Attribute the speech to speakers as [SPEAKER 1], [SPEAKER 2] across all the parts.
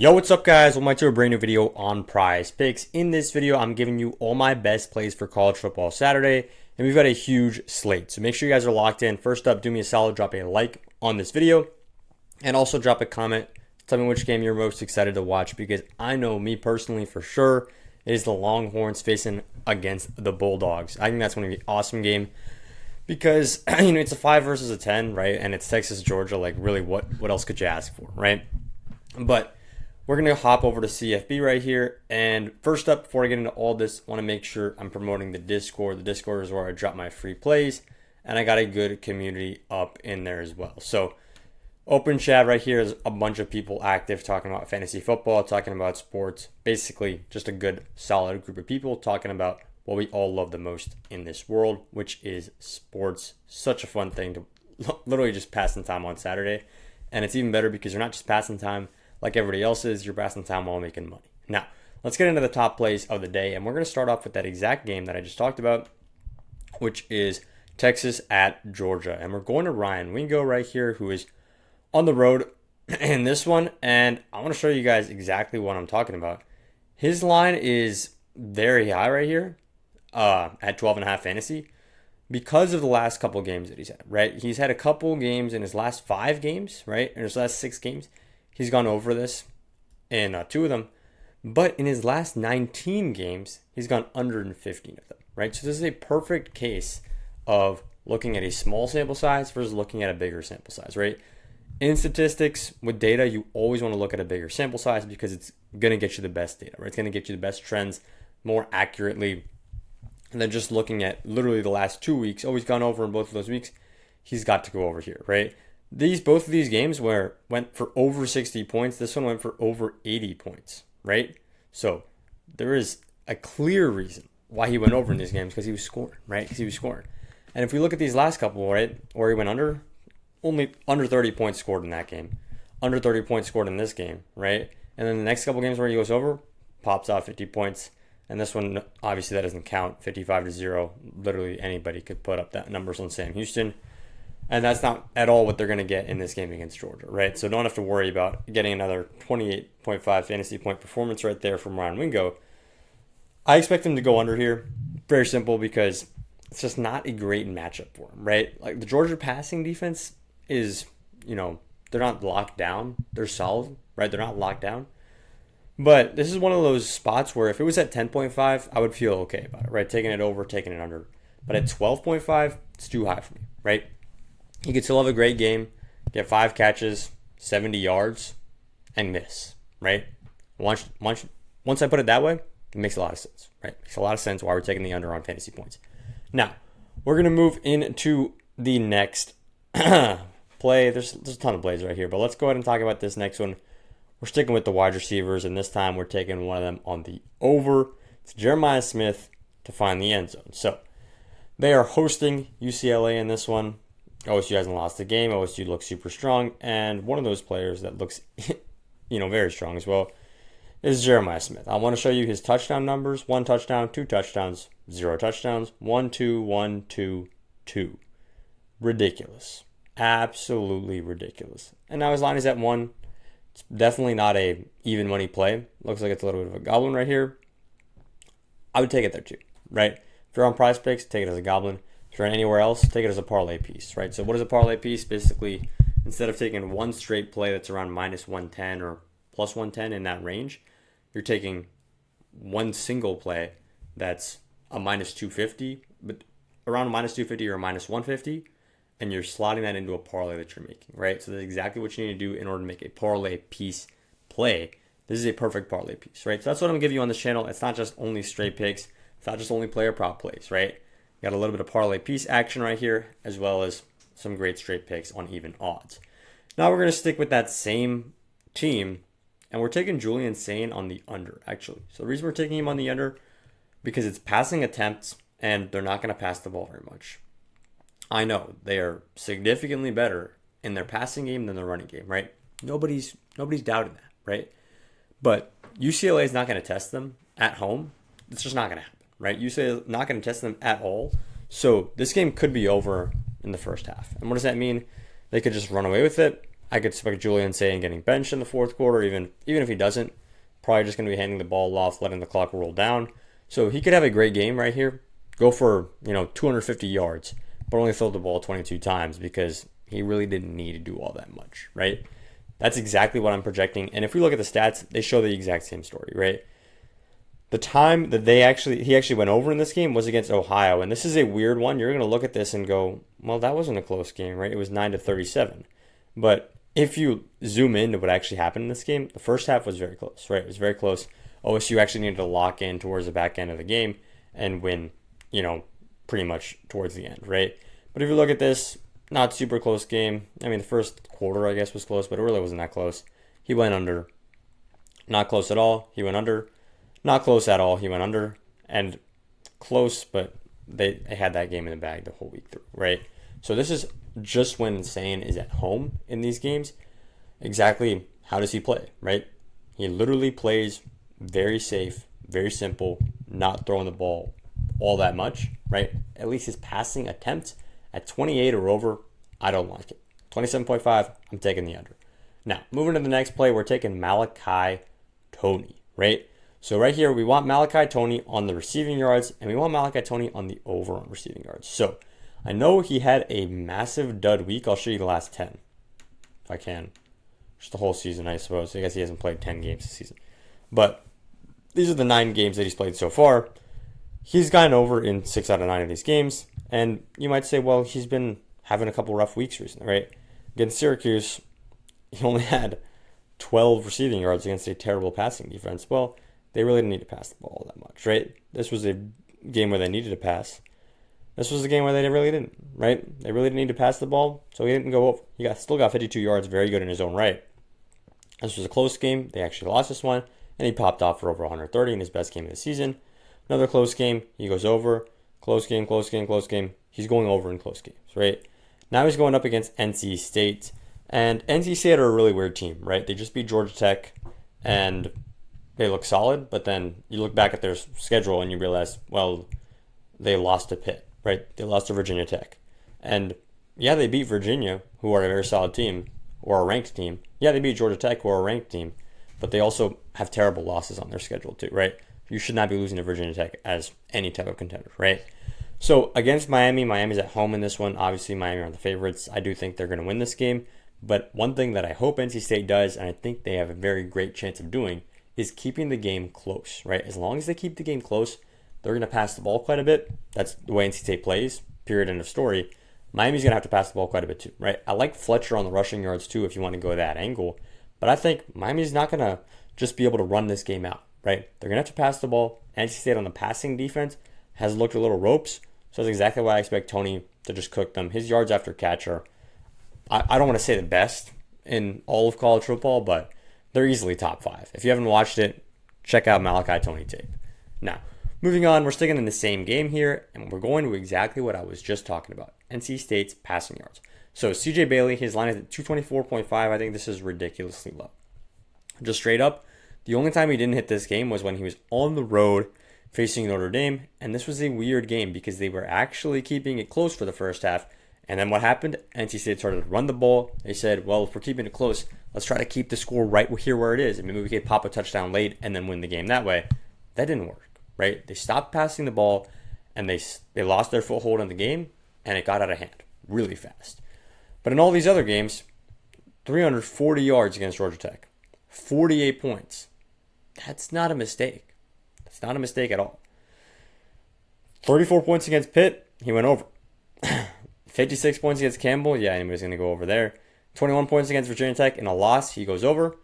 [SPEAKER 1] Yo, what's up guys? Welcome back to a brand new video on Prize Picks. In this video, I'm giving you all my best plays for college football Saturday, and we've got a huge slate. So make sure you guys are locked in. First up, do me a solid, drop a like on this video, and also drop a comment. Tell me which game you're most excited to watch, because I know me personally for sure it is the Longhorns facing against the Bulldogs. I think that's going to be an awesome game because it's a 5 versus a 10, right? And it's Texas, Georgia. Like, really, what else could you ask for, right? But we're going to hop over to CFB right here. And first up, before I get into all this, I want to make sure I'm promoting the Discord. The Discord is where I drop my free plays, and I got a good community up in there as well. So open chat right here is a bunch of people active talking about fantasy football, talking about sports. Basically, just a good, solid group of people talking about what we all love the most in this world, which is sports. Such a fun thing to literally just passing time on Saturday. And it's even better because you're not just passing time like everybody else is, you're passing time while making money. Now, let's get into the top plays of the day, and we're going to start off with that exact game that I just talked about, which is Texas at Georgia. And we're going to Ryan Wingo right here, who is on the road in this one, and I want to show you guys exactly what I'm talking about. His line is very high right here at 12.5 fantasy because of the last couple games that he's had, right? He's had a couple games in his last 5 games, right? In his last 6 games. He's gone over this in 2 of them. But in his last 19 games, he's gone under in 15 of them, right? So this is a perfect case of looking at a small sample size versus looking at a bigger sample size, right? In statistics, with data, you always want to look at a bigger sample size because it's going to get you the best data, right? It's going to get you the best trends more accurately than just looking at literally the last 2 weeks. Always gone over in both of those weeks. He's got to go over here, right? Both of these games went for over 60 points. This one went for over 80 points, right? So there is a clear reason why he went over in these games, because he was scoring, right? Because he was scoring. And if we look at these last couple, right, where he went only under 30 points scored in that game, under 30 points scored in this game, right? And then the next couple games where he goes over, pops out 50 points. And this one, obviously, that doesn't count. 55-0. Literally anybody could put up that numbers on Sam Houston. And that's not at all what they're going to get in this game against Georgia, right? So don't have to worry about getting another 28.5 fantasy point performance right there from Ryan Wingo. I expect him to go under here. Very simple, because it's just not a great matchup for him, right? Like, the Georgia passing defense is, they're not locked down. They're solid, right? They're not locked down. But this is one of those spots where if it was at 10.5, I would feel okay about it, right? Taking it over, taking it under. But at 12.5, it's too high for me, right? He could still have a great game, get 5 catches, 70 yards, and miss, right? Once I put it that way, it makes a lot of sense, right? It makes a lot of sense why we're taking the under on fantasy points. Now, we're going to move into the next play. There's a ton of plays right here, but let's go ahead and talk about this next one. We're sticking with the wide receivers, and this time we're taking one of them on the over. It's Jeremiah Smith to find the end zone. So they are hosting UCLA in this one. OSU hasn't lost the game. OSU looks super strong. And one of those players that looks, very strong as well is Jeremiah Smith. I want to show you his touchdown numbers. 1 touchdown, 2 touchdowns, 0 touchdowns, 1, 2, 1, 2, 2. Ridiculous. Absolutely ridiculous. And now his line is at 1. It's definitely not a even money play. Looks like it's a little bit of a goblin right here. I would take it there too, right? If you're on PrizePicks, take it as a goblin. If you're anywhere else, take it as a parlay piece, right? So what is a parlay piece? Basically, instead of taking one straight play that's around minus 110 or plus 110 in that range, you're taking one single play that's a minus 250, but around a minus 250 or a minus 150, and you're slotting that into a parlay that you're making, right? So that's exactly what you need to do in order to make a parlay piece play. This is a perfect parlay piece, right? So that's what I'm going to give you on this channel. It's not just only straight picks. It's not just only player prop plays, right? Got a little bit of parlay piece action right here, as well as some great straight picks on even odds. Now we're going to stick with that same team, and we're taking Julian Sain on the under, actually. So the reason we're taking him on the under, because it's passing attempts, and they're not going to pass the ball very much. I know they are significantly better in their passing game than their running game, right? Nobody's doubting that, right? But UCLA is not going to test them at home. It's just not going to happen. Right? UCLA is not going to test them at all. So this game could be over in the first half. And what does that mean? They could just run away with it. I could expect Julian saying getting benched in the fourth quarter, even if he doesn't, probably just going to be handing the ball off, letting the clock roll down. So he could have a great game right here, go for 250 yards, but only throw the ball 22 times because he really didn't need to do all that much, right? That's exactly what I'm projecting. And if we look at the stats, they show the exact same story, right? The time that he actually went over in this game was against Ohio, and this is a weird one. You're going to look at this and go, well, that wasn't a close game, right? It was 9-37. But if you zoom into what actually happened in this game, the first half was very close, right? It was very close. OSU actually needed to lock in towards the back end of the game and win, pretty much towards the end, right? But if you look at this, not super close game. I mean, the first quarter, I guess, was close, but it really wasn't that close. He went under. Not close at all. He went under. Not close at all. He went under. And close, but they had that game in the bag the whole week through, right? So this is just when Insane is at home in these games. Exactly how does he play, right? He literally plays very safe, very simple, not throwing the ball all that much, right? At least his passing attempts at 28 or over, I don't like it. 27.5, I'm taking the under. Now, moving to the next play, we're taking Malachi Toney, right? So right here, we want Malachi Toney on the receiving yards, and we want Malachi Toney on the over on receiving yards. So I know he had a massive dud week. I'll show you the last 10, if I can. Just the whole season, I suppose. I guess he hasn't played 10 games this season. But these are the 9 games that he's played so far. He's gotten over in 6 out of 9 of these games. And you might say, well, he's been having a couple rough weeks recently, right? Against Syracuse, he only had 12 receiving yards against a terrible passing defense. Well, they really didn't need to pass the ball that much, right? This was a game where they needed to pass. This was a game where they really didn't, right? They really didn't need to pass the ball, so he didn't go over. He still got 52 yards, very good in his own right. This was a close game. They actually lost this one, and he popped off for over 130 in his best game of the season. Another close game, he goes over. Close game, close game, close game. He's going over in close games, right? Now he's going up against NC State, and NC State are a really weird team, right? They just beat Georgia Tech, and they look solid, but then you look back at their schedule and you realize, well, they lost to Pitt, right? They lost to Virginia Tech. And yeah, they beat Virginia, who are a very solid team, or a ranked team. Yeah, they beat Georgia Tech, who are a ranked team, but they also have terrible losses on their schedule too, right? You should not be losing to Virginia Tech as any type of contender, right? So against Miami, Miami's at home in this one. Obviously, Miami are the favorites. I do think they're going to win this game. But one thing that I hope NC State does, and I think they have a very great chance of doing, is keeping the game close, right? As long as they keep the game close, they're going to pass the ball quite a bit. That's the way NC State plays, period, end of story. Miami's going to have to pass the ball quite a bit too, right? I like Fletcher on the rushing yards too if you want to go that angle. But I think Miami's not going to just be able to run this game out, right? They're going to have to pass the ball. NC State on the passing defense has looked a little ropes. So that's exactly why I expect Toney to just cook them. His yards after catch are, I don't want to say the best in all of college football, but they're easily top 5. If you haven't watched it, check out Malachi Toney tape. Now, moving on, we're sticking in the same game here, and we're going to exactly what I was just talking about, NC State's passing yards. So CJ Bailey, his line is at 224.5. I think this is ridiculously low. Just straight up, the only time he didn't hit this game was when he was on the road facing Notre Dame, and this was a weird game because they were actually keeping it close for the first half. And then what happened? NC State started to run the ball. They said, well, if we're keeping it close, let's try to keep the score right here where it is. And maybe we could pop a touchdown late and then win the game that way. That didn't work, right? They stopped passing the ball, and they lost their foothold in the game, and it got out of hand really fast. But in all these other games, 340 yards against Georgia Tech, 48 points. That's not a mistake. That's not a mistake at all. 34 points against Pitt, he went over. 56 points against Campbell, yeah, anybody's going to go over there. 21 points against Virginia Tech in a loss, he goes over.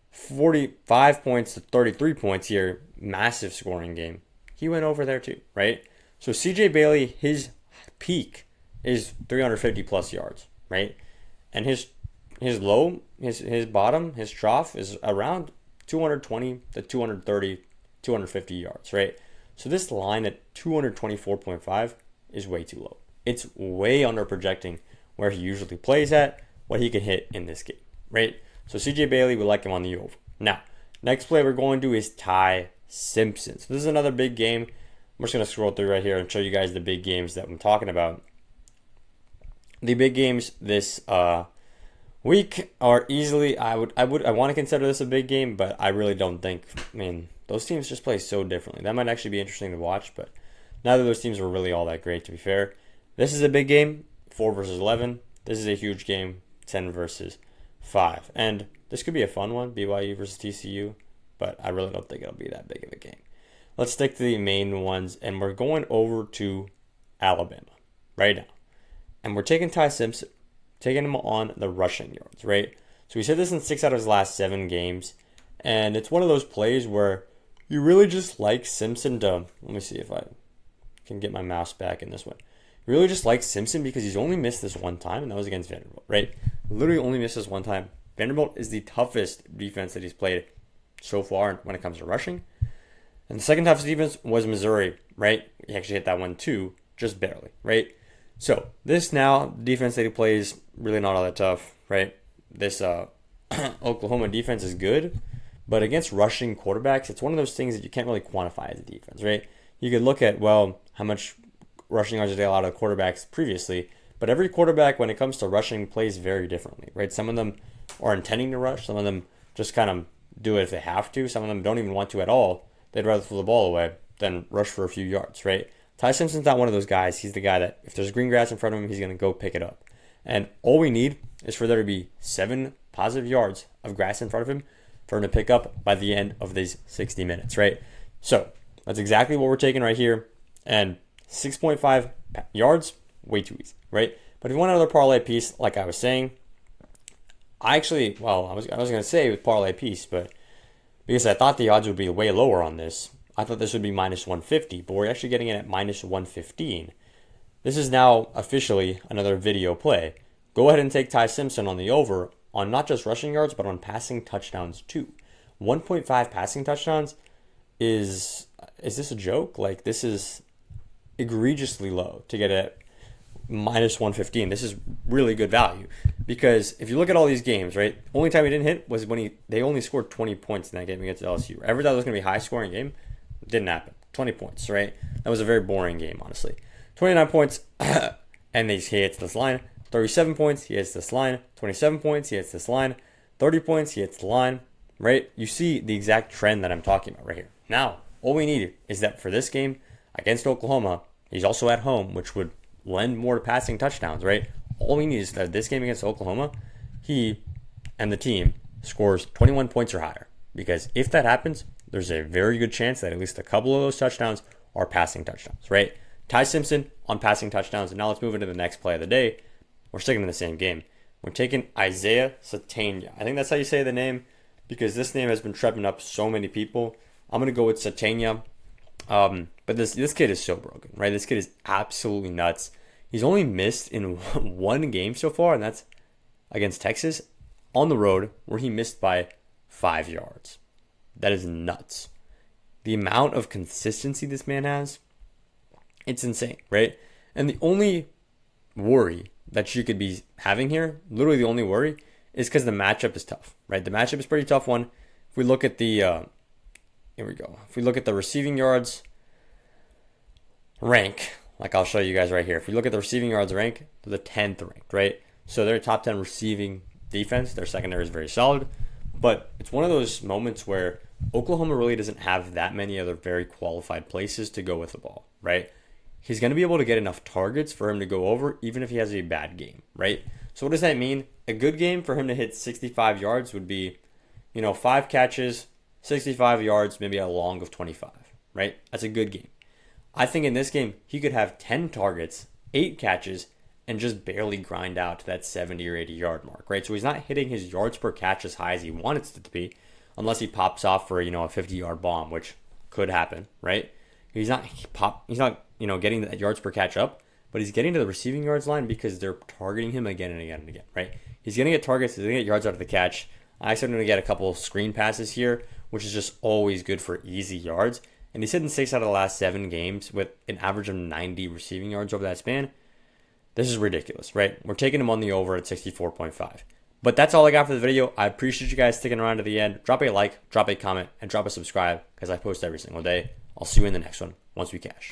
[SPEAKER 1] 45 points to 33 points here, massive scoring game. He went over there too, right? So CJ Bailey, his peak is 350 plus yards, right? And his low, his bottom, his trough is around 220 to 230, 250 yards, right? So this line at 224.5 is way too low. It's way under projecting where he usually plays at, what he can hit in this game, right? So CJ Bailey, we like him on the over. Now, next play we're going to is Ty Simpson. So this is another big game. I'm just going to scroll through right here and show you guys the big games that I'm talking about. The big games this week are easily. I want to consider this a big game, but I really don't think. I mean, those teams just play so differently. That might actually be interesting to watch, but neither of those teams were really all that great. To be fair, this is a big game, 4 versus 11. This is a huge game, 10 versus 5, and this could be a fun one, BYU versus TCU, but I really don't think it'll be that big of a game. Let's stick to the main ones, and we're going over to Alabama right now, and we're taking Ty Simpson, taking him on the rushing yards, right? So we said this in 6 out of his last 7 games, and it's one of those plays where you really just like Simpson to, let me see if I can get my mouse back in this one. You really just like Simpson because he's only missed this one time, and that was against Vanderbilt, right? Literally only missed this one time. Vanderbilt is the toughest defense that he's played so far when it comes to rushing. And the second toughest defense was Missouri, right? He actually hit that one too, just barely, right? So this now, defense that he plays, really not all that tough, right? This Oklahoma defense is good, but against rushing quarterbacks, it's one of those things that you can't really quantify as a defense, right? You could look at, well, how much rushing yards did they allow to quarterbacks previously, but every quarterback, when it comes to rushing, plays very differently, right? Some of them are intending to rush. Some of them just kind of do it if they have to. Some of them don't even want to at all. They'd rather throw the ball away than rush for a few yards, right? Ty Simpson's not one of those guys. He's the guy that if there's green grass in front of him, he's going to go pick it up. And all we need is for there to be 7 positive yards of grass in front of him for him to pick up by the end of these 60 minutes, right? So that's exactly what we're taking right here. And 6.5 yards, way too easy, right? But if you want another parlay piece, like I was saying, I was going to say with parlay piece, but because I thought the odds would be way lower on this, I thought this would be minus 150, but we're actually getting it at minus 115. This is now officially another video play. Go ahead and take Ty Simpson on the over on not just rushing yards, but on passing touchdowns too. 1.5 passing touchdowns is this a joke? Like, this is egregiously low to get at minus 115. This is really good value because if you look at all these games, right, only time he didn't hit was when they only scored 20 points in that game against LSU. Every thought it was going to be a high scoring game. Didn't happen. 20 points, right? That was a very boring game, honestly. 29 points, and he hits this line. 37 points, he hits this line. 27 points, he hits this line. 30 points, he hits the line, right? You see the exact trend that I'm talking about right here. Now, all we need is that for this game against Oklahoma, he's also at home, which would lend more to passing touchdowns, right? All we need is that this game against Oklahoma, he and the team scores 21 points or higher. Because if that happens, there's a very good chance that at least a couple of those touchdowns are passing touchdowns, right? Ty Simpson on passing touchdowns. And now let's move into the next play of the day. We're sticking in the same game. We're taking Isaiah Satania. I think that's how you say the name because this name has been tripping up so many people. I'm going to go with Satania. But this kid is so broken, right? This kid is absolutely nuts. He's only missed in one game so far, and that's against Texas on the road where he missed by 5 yards. That is nuts. The amount of consistency this man has, it's insane, right? And the only worry that you could be having here, literally the only worry, is because the matchup is tough, right? The matchup is a pretty tough one. If we look at the, here we go. If we look at the receiving yards rank, like I'll show you guys right here. If you look at the receiving yards rank, they're the 10th ranked, right? So they're top 10 receiving defense. Their secondary is very solid. But it's one of those moments where Oklahoma really doesn't have that many other very qualified places to go with the ball, right? He's going to be able to get enough targets for him to go over, even if he has a bad game, right? So what does that mean? A good game for him to hit 65 yards would be, 5 catches, 65 yards, maybe a long of 25, right? That's a good game. I think in this game, he could have 10 targets, 8 catches, and just barely grind out to that 70 or 80 yard mark, right? So he's not hitting his yards per catch as high as he wants it to be, unless he pops off for, a 50-yard bomb, which could happen, right? He's not getting the yards per catch up, but he's getting to the receiving yards line because they're targeting him again and again and again, right? He's going to get targets, he's going to get yards out of the catch. I expect him to get a couple of screen passes here, which is just always good for easy yards. And he's hitting 6 out of the last 7 games with an average of 90 receiving yards over that span. This is ridiculous, right? We're taking him on the over at 64.5. But that's all I got for the video. I appreciate you guys sticking around to the end. Drop a like, drop a comment, and drop a subscribe because I post every single day. I'll see you in the next one once we cash.